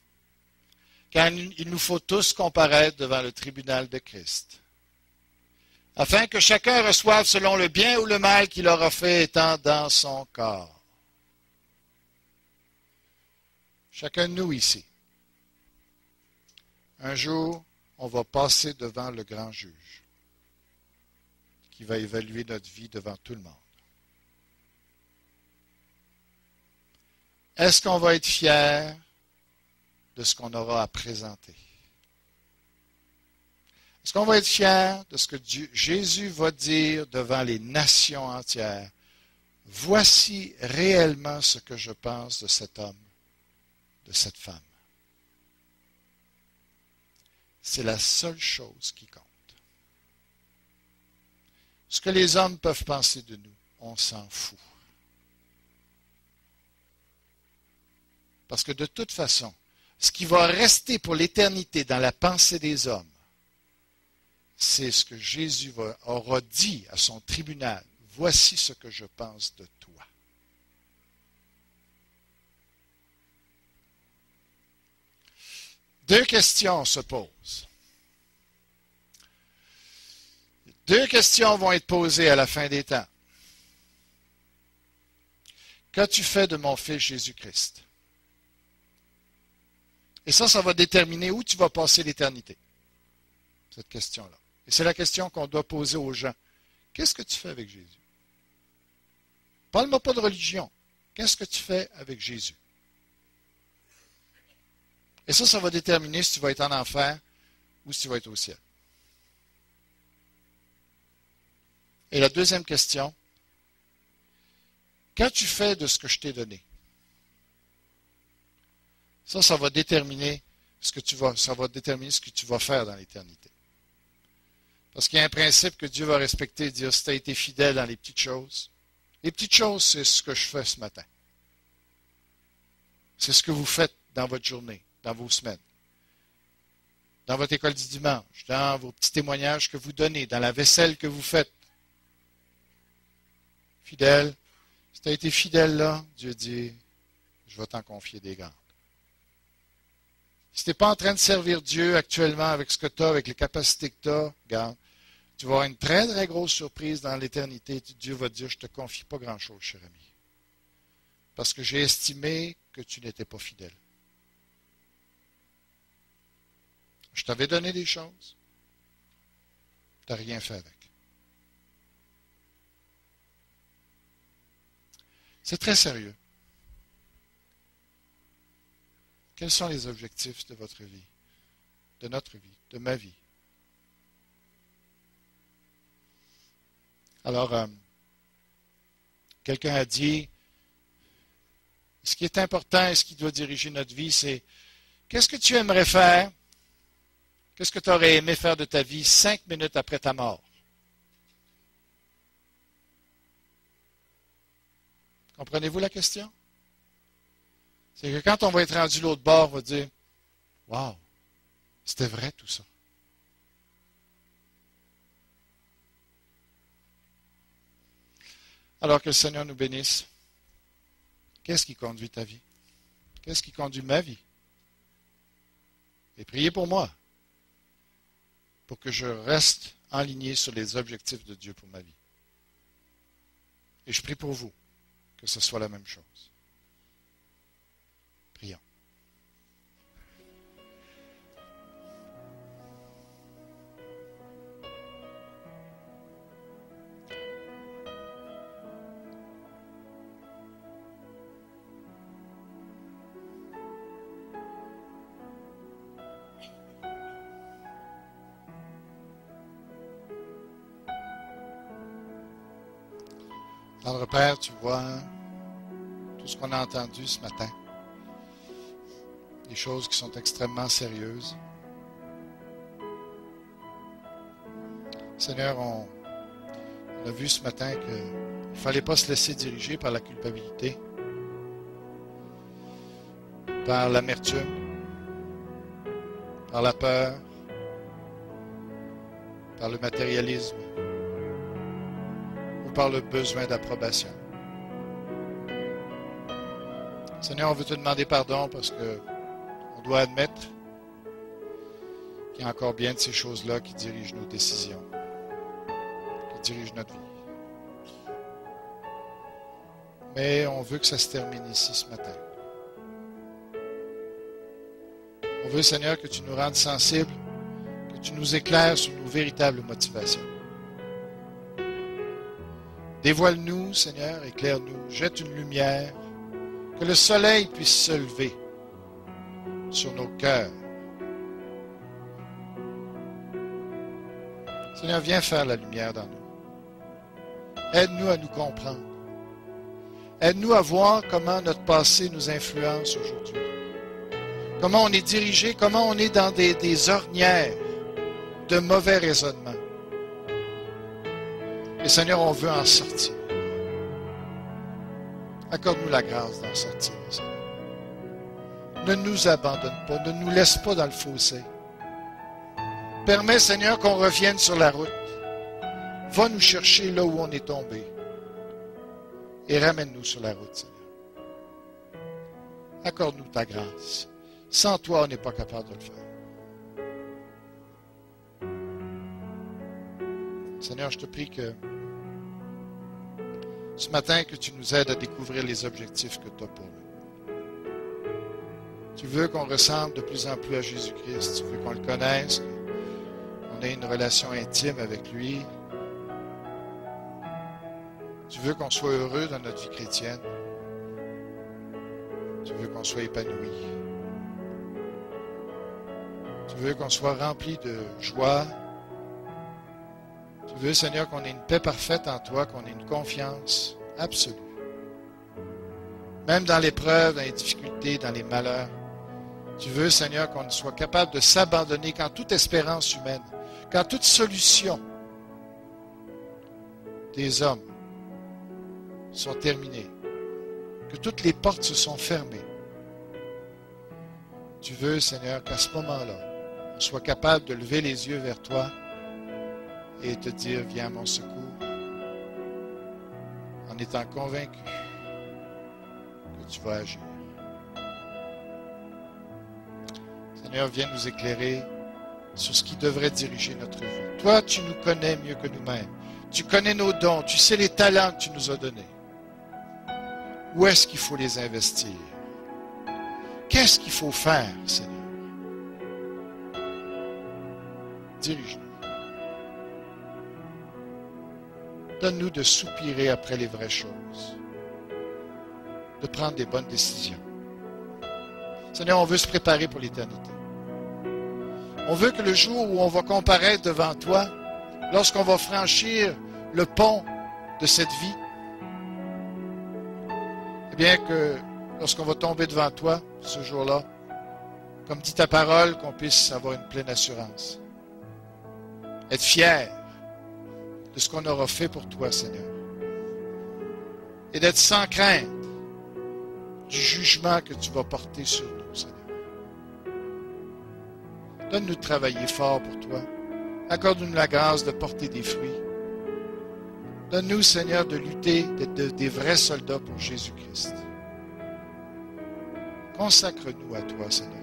Car il nous faut tous comparaître devant le tribunal de Christ, afin que chacun reçoive selon le bien ou le mal qu'il aura fait étant dans son corps. Chacun de nous ici. Un jour, on va passer devant le grand juge qui va évaluer notre vie devant tout le monde. Est-ce qu'on va être fier de ce qu'on aura à présenter? Est-ce qu'on va être fier de ce que Jésus va dire devant les nations entières? Voici réellement ce que je pense de cet homme, de cette femme. C'est la seule chose qui compte. Ce que les hommes peuvent penser de nous, on s'en fout. Parce que de toute façon, ce qui va rester pour l'éternité dans la pensée des hommes, c'est ce que Jésus aura dit à son tribunal. Voici ce que je pense de toi. Deux questions se posent. Deux questions vont être posées à la fin des temps. Qu'as-tu fait de mon fils Jésus-Christ? Et ça va déterminer où tu vas passer l'éternité. Cette question-là. Et c'est la question qu'on doit poser aux gens. Qu'est-ce que tu fais avec Jésus? Parle-moi pas de religion. Qu'est-ce que tu fais avec Jésus? Et ça va déterminer si tu vas être en enfer ou si tu vas être au ciel. Et la deuxième question, qu'as-tu fait de ce que je t'ai donné? Ça va déterminer ce que tu vas faire dans l'éternité. Parce qu'il y a un principe que Dieu va respecter et dire, si tu as été fidèle dans les petites choses, les petites choses, c'est ce que je fais ce matin. C'est ce que vous faites dans votre journée, dans vos semaines, dans votre école du dimanche, dans vos petits témoignages que vous donnez, dans la vaisselle que vous faites. Fidèle, si tu as été fidèle là, Dieu dit, je vais t'en confier des grandes. Si tu n'es pas en train de servir Dieu actuellement avec ce que tu as, avec les capacités que tu as, regarde, tu vas avoir une très, très grosse surprise dans l'éternité. Dieu va te dire, je ne te confie pas grand-chose, cher ami. Parce que j'ai estimé que tu n'étais pas fidèle. Je t'avais donné des choses. Tu n'as rien fait avec. C'est très sérieux. Quels sont les objectifs de votre vie, de notre vie, de ma vie? Alors, quelqu'un a dit, ce qui est important et ce qui doit diriger notre vie, c'est qu'est-ce que tu aimerais faire? Qu'est-ce que tu aurais aimé faire de ta vie 5 minutes après ta mort? Comprenez-vous la question? C'est que quand on va être rendu l'autre bord, on va dire, wow, c'était vrai tout ça. Alors que le Seigneur nous bénisse. Qu'est-ce qui conduit ta vie? Qu'est-ce qui conduit ma vie? Et priez pour moi, pour que je reste aligné sur les objectifs de Dieu pour ma vie. Et je prie pour vous, que ce soit la même chose. Prions. Tendre Père, tu vois tout ce qu'on a entendu ce matin. Des choses qui sont extrêmement sérieuses. Seigneur, on a vu ce matin qu'il Il ne fallait pas se laisser diriger par la culpabilité, par l'amertume, par la peur, par le matérialisme ou par le besoin d'approbation. Seigneur, on veut te demander pardon parce que on doit admettre qu'il y a encore bien de ces choses-là qui dirigent nos décisions, qui dirigent notre vie. Mais on veut que ça se termine ici ce matin. On veut, Seigneur, que tu nous rendes sensibles, que tu nous éclaires sur nos véritables motivations. Dévoile-nous, Seigneur, éclaire-nous, jette une lumière, que le soleil puisse se lever sur nos cœurs. Seigneur, viens faire la lumière dans nous. Aide-nous à nous comprendre. Aide-nous à voir comment notre passé nous influence aujourd'hui. Comment on est dirigé, comment on est dans des ornières de mauvais raisonnements. Et Seigneur, on veut en sortir. Accorde-nous la grâce d'en sortir, Seigneur. Ne nous abandonne pas, ne nous laisse pas dans le fossé. Permets, Seigneur, qu'on revienne sur la route. Va nous chercher là où on est tombé. Et ramène-nous sur la route, Seigneur. Accorde-nous ta grâce. Sans toi, on n'est pas capable de le faire. Seigneur, je te prie que ce matin, que tu nous aides à découvrir les objectifs que tu as pour nous. Tu veux qu'on ressemble de plus en plus à Jésus-Christ. Tu veux qu'on le connaisse, qu'on ait une relation intime avec lui. Tu veux qu'on soit heureux dans notre vie chrétienne. Tu veux qu'on soit épanoui. Tu veux qu'on soit rempli de joie. Tu veux, Seigneur, qu'on ait une paix parfaite en toi, qu'on ait une confiance absolue. Même dans l'épreuve, dans les difficultés, dans les malheurs. Tu veux, Seigneur, qu'on soit capable de s'abandonner quand toute espérance humaine, quand toute solution des hommes sont terminées, que toutes les portes se sont fermées. Tu veux, Seigneur, qu'à ce moment-là, on soit capable de lever les yeux vers toi et te dire, viens à mon secours, en étant convaincu que tu vas agir. Seigneur, viens nous éclairer sur ce qui devrait diriger notre vie. Toi, tu nous connais mieux que nous-mêmes. Tu connais nos dons, tu sais les talents que tu nous as donnés. Où est-ce qu'il faut les investir? Qu'est-ce qu'il faut faire, Seigneur? Dirige-nous. Donne-nous de soupirer après les vraies choses, de prendre des bonnes décisions. Seigneur, on veut se préparer pour l'éternité. On veut que le jour où on va comparaître devant toi, lorsqu'on va franchir le pont de cette vie, eh bien que lorsqu'on va tomber devant toi, ce jour-là, comme dit ta parole, qu'on puisse avoir une pleine assurance. Être fier de ce qu'on aura fait pour toi, Seigneur. Et d'être sans crainte du jugement que tu vas porter sur nous, Seigneur. Donne-nous de travailler fort pour toi. Accorde-nous la grâce de porter des fruits. Donne-nous, Seigneur, de lutter, d'être des vrais soldats pour Jésus-Christ. Consacre-nous à toi, Seigneur.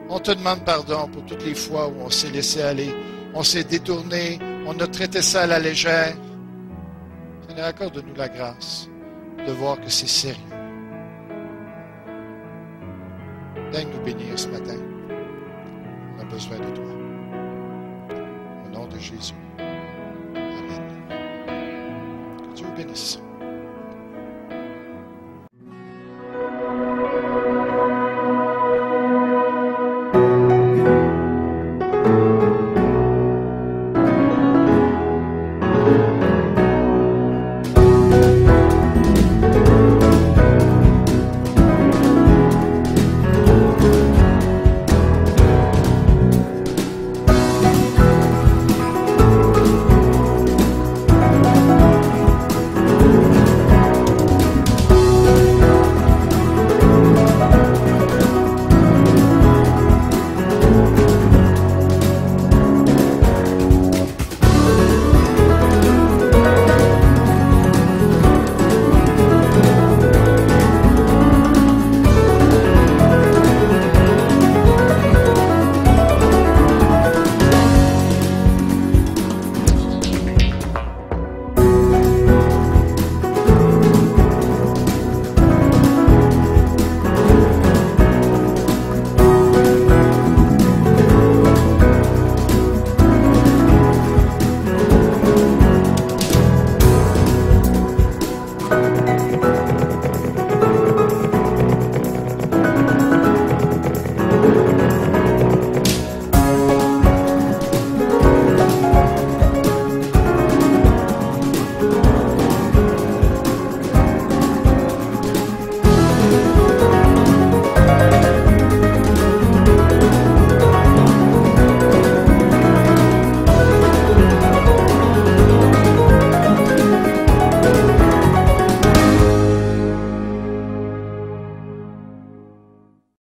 On te demande pardon pour toutes les fois où on s'est laissé aller, on s'est détourné, on a traité ça à la légère. Seigneur, accorde-nous la grâce de voir que c'est sérieux. Daigne-nous bénir ce matin. On a besoin de toi. Au nom de Jésus. Amen. Que Dieu vous bénisse.